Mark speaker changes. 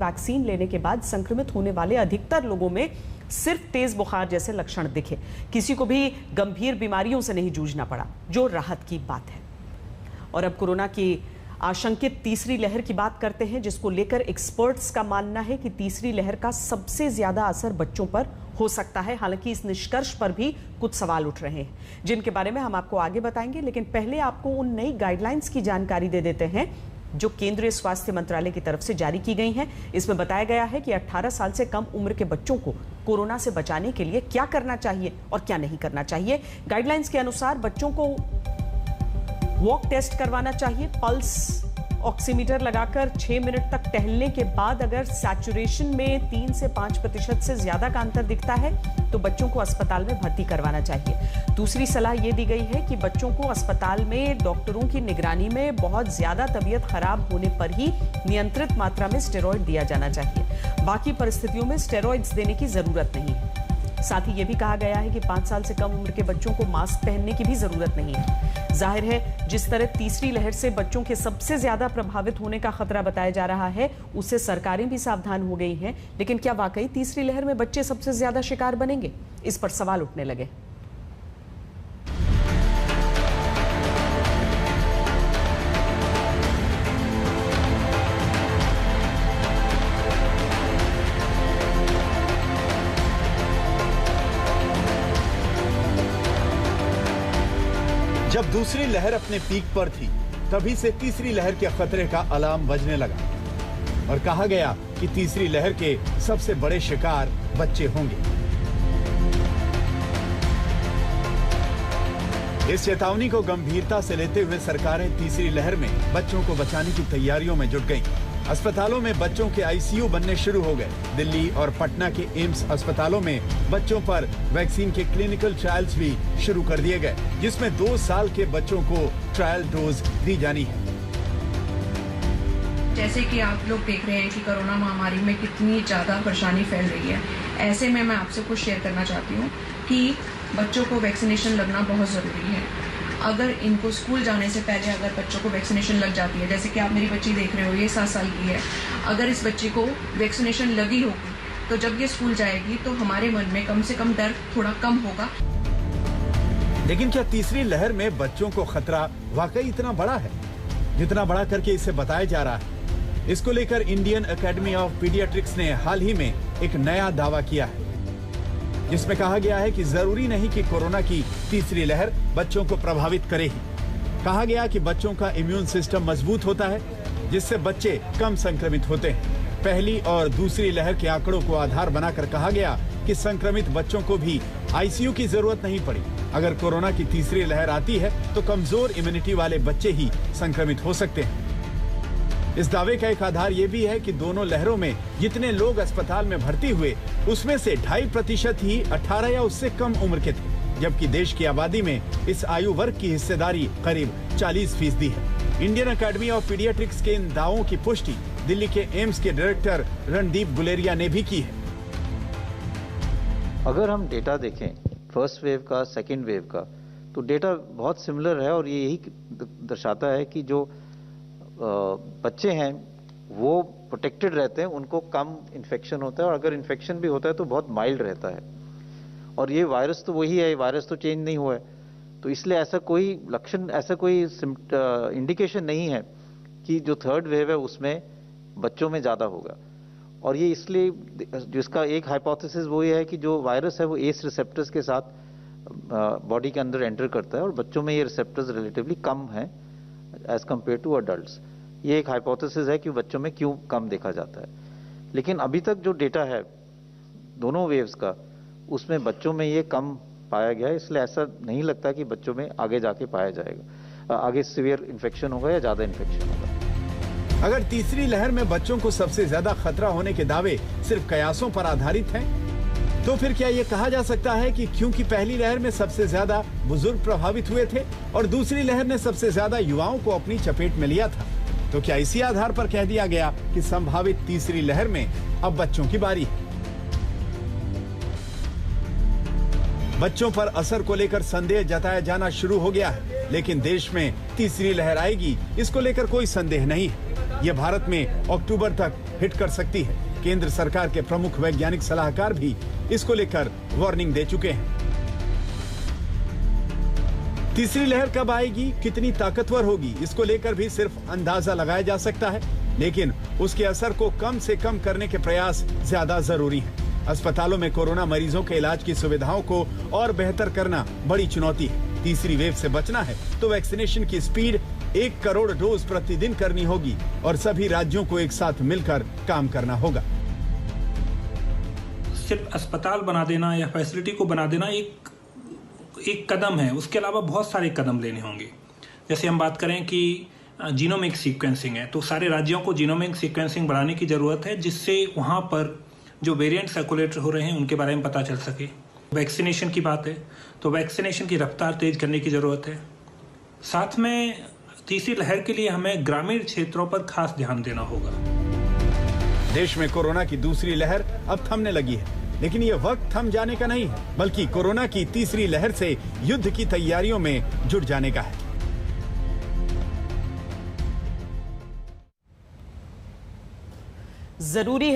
Speaker 1: Vaccine लेने के बाद संक्रमित होने वाले अधिकतर लोगों में सिर्फ तेज बुखार जैसे लक्षण दिखे, किसी को भी गंभीर बीमारियों से नहीं जूझना पड़ा, जो राहत की बात है। और अब कोरोना की आशंकित तीसरी लहर की बात करते हैं, जिसको लेकर एक्सपर्ट्स का मानना है कि तीसरी लहर का सबसे ज्यादा असर बच्चों पर हो सकता है। हालांकि इस निष्कर्ष पर भी कुछ सवाल उठ रहे हैं, जिनके बारे में हम आपको आगे बताएंगे, लेकिन पहले आपको उन नई गाइडलाइंस की जानकारी दे देते हैं जो केंद्रीय स्वास्थ्य मंत्रालय की तरफ से जारी की गई हैं। इसमें बताया गया है कि 18 साल से कम उम्र के बच्चों को कोरोना से बचाने के लिए क्या करना चाहिए और क्या नहीं करना चाहिए। गाइडलाइंस के अनुसार बच्चों को वॉक टेस्ट करवाना चाहिए, पल्स ऑक्सीमीटर लगाकर 6 मिनट तक टहलने के बाद अगर सैचुरेशन में 3 से 5% से ज्यादा का अंतर दिखता है तो बच्चों को अस्पताल में भर्ती करवाना चाहिए। दूसरी सलाह यह दी गई है कि बच्चों को अस्पताल में डॉक्टरों की निगरानी में बहुत ज्यादा तबीयत खराब होने पर ही नियंत्रित मात्रा में स्टेरॉइड दिया जाना चाहिए। बाकी परिस्थितियों में स्टेरॉइड्स देने की जरूरत नहीं है। साथ ही यह भी कहा गया है कि 5 साल से कम उम्र के बच्चों को मास्क पहनने की भी जरूरत नहीं है। जाहिर है, जिस तरह तीसरी लहर से बच्चों के सबसे ज्यादा प्रभावित होने का खतरा बताया जा रहा है, उससे सरकारें भी सावधान हो गई हैं। लेकिन क्या वाकई तीसरी लहर में बच्चे सबसे ज्यादा शिकार बनेंगे? इस पर सवाल उठने लगे।
Speaker 2: जब दूसरी लहर अपने पीक पर थी, तभी से तीसरी लहर के खतरे का अलार्म बजने लगा और कहा गया कि तीसरी लहर के सबसे बड़े शिकार बच्चे होंगे। इस चेतावनी को गंभीरता से लेते हुए सरकारें तीसरी लहर में बच्चों को बचाने की तैयारियों में जुट गईं। अस्पतालों में बच्चों के आईसीयू बनने शुरू हो गए। दिल्ली और पटना के एम्स अस्पतालों में बच्चों पर वैक्सीन के क्लिनिकल ट्रायल्स भी शुरू कर दिए गए, जिसमें 2 साल के बच्चों को ट्रायल डोज दी जानी है।
Speaker 3: जैसे कि आप लोग देख रहे हैं कि कोरोना महामारी में कितनी ज्यादा परेशानी फैल रही है, ऐसे में मैं आपसे कुछ शेयर करना चाहती हूँ कि बच्चों को वैक्सीनेशन लगना बहुत जरूरी है। अगर इनको स्कूल जाने से पहले अगर बच्चों को वैक्सीनेशन लग जाती है, जैसे कि आप मेरी बच्ची देख रहे हो, ये 7 साल की है, अगर इस बच्ची को वैक्सीनेशन लगी होगी तो जब ये स्कूल जाएगी तो हमारे मन में कम से कम डर थोड़ा कम होगा।
Speaker 2: लेकिन क्या तीसरी लहर में बच्चों को खतरा वाकई इतना बड़ा है जितना बड़ा करके इसे बताया जा रहा है? इसको लेकर इंडियन एकेडमी ऑफ पीडियाट्रिक्स ने हाल ही में एक नया दावा किया है, जिसमें कहा गया है कि जरूरी नहीं कि कोरोना की तीसरी लहर बच्चों को प्रभावित करे ही। कहा गया कि बच्चों का इम्यून सिस्टम मजबूत होता है, जिससे बच्चे कम संक्रमित होते हैं। पहली और दूसरी लहर के आंकड़ों को आधार बनाकर कहा गया कि संक्रमित बच्चों को भी आईसीयू की जरूरत नहीं पड़ी। अगर कोरोना की तीसरी लहर आती है तो कमजोर इम्यूनिटी वाले बच्चे ही संक्रमित हो सकते हैं। इस दावे का एक आधार ये भी है कि दोनों लहरों में जितने लोग अस्पताल में भर्ती हुए, उसमें से 2.5% ही 18 या उससे कम उम्र के थे, जबकि देश की आबादी में इस आयु वर्ग की हिस्सेदारी करीब 40% है। इंडियन एकेडमी ऑफ पीडियाट्रिक्स के इन दावों की पुष्टि दिल्ली के एम्स के डायरेक्टर रणदीप गुलेरिया ने भी की है।
Speaker 4: अगर हम डेटा देखें फर्स्ट वेव का, सेकेंड वेव का, तो डेटा बहुत सिमिलर है और ये यही दर्शाता है कि जो बच्चे हैं वो प्रोटेक्टेड रहते हैं, उनको कम इन्फेक्शन होता है और अगर इन्फेक्शन भी होता है तो बहुत माइल्ड रहता है। और ये वायरस तो वही है, वायरस तो चेंज नहीं हुआ है, तो इसलिए ऐसा कोई लक्षण, ऐसा कोई इंडिकेशन नहीं है कि जो थर्ड वेव है उसमें बच्चों में ज़्यादा होगा। और ये इसलिए, जिसका एक हाइपोथेसिस वो ये है कि जो वायरस है वो एस रिसेप्टर्स के साथ बॉडी के अंदर एंटर करता है और बच्चों में ये रिसेप्टर्स रिलेटिवली कम हैं एज कम्पेयर टू अडल्ट्स। ये एक हाइपोथेसिस है कि बच्चों में क्यों कम देखा जाता है। लेकिन अभी तक जो डेटा है दोनों वेव्स का, उसमें बच्चों में ये कम पाया गया है, इसलिए ऐसा नहीं लगता कि बच्चों में आगे जाके पाया जाएगा, आगे सीवियर इन्फेक्शन होगा या ज्यादा इन्फेक्शन होगा।
Speaker 2: अगर तीसरी लहर में बच्चों को सबसे ज्यादा खतरा होने के दावे सिर्फ कयासों पर आधारित हैं, तो फिर क्या ये कहा जा सकता है कि क्योंकि पहली लहर में सबसे ज्यादा बुजुर्ग प्रभावित हुए थे और दूसरी लहर ने सबसे ज्यादा युवाओं को अपनी चपेट में लिया था, तो क्या इसी आधार पर कह दिया गया कि संभावित तीसरी लहर में अब बच्चों की बारी है? बच्चों पर असर को लेकर संदेह जताया जाना शुरू हो गया है, लेकिन देश में तीसरी लहर आएगी, इसको लेकर कोई संदेह नहीं है। ये भारत में अक्टूबर तक हिट कर सकती है। केंद्र सरकार के प्रमुख वैज्ञानिक सलाहकार भी इसको लेकर वार्निंग दे चुके हैं। तीसरी लहर कब आएगी, कितनी ताकतवर होगी, इसको लेकर भी सिर्फ अंदाजा लगाया जा सकता है, लेकिन उसके असर को कम से कम करने के प्रयास ज्यादा जरूरी हैं। अस्पतालों में कोरोना मरीजों के इलाज की सुविधाओं को और बेहतर करना बड़ी चुनौती है। तीसरी वेव से बचना है तो वैक्सीनेशन की स्पीड 1 करोड़ डोज प्रतिदिन करनी होगी और सभी राज्यों को एक साथ मिलकर काम करना होगा।
Speaker 5: सिर्फ अस्पताल बना देना या फैसिलिटी को बना देना एक कदम है, उसके अलावा बहुत सारे कदम लेने होंगे। जैसे हम बात करें कि जीनोमिक सीक्वेंसिंग है, तो सारे राज्यों को जीनोमिक सीक्वेंसिंग बढ़ाने की जरूरत है, जिससे वहां पर जो वेरिएंट सर्कुलेट हो रहे हैं उनके बारे में पता चल सके। वैक्सीनेशन की बात है तो वैक्सीनेशन की रफ्तार तेज करने की जरूरत है। साथ में तीसरी लहर के लिए हमें ग्रामीण क्षेत्रों पर खास ध्यान देना होगा।
Speaker 2: देश में कोरोना की दूसरी लहर अब थमने लगी है, लेकिन ये वक्त थम जाने का नहीं है, बल्कि कोरोना की तीसरी लहर से युद्ध की तैयारियों में जुट जाने का है।
Speaker 1: जरूरी है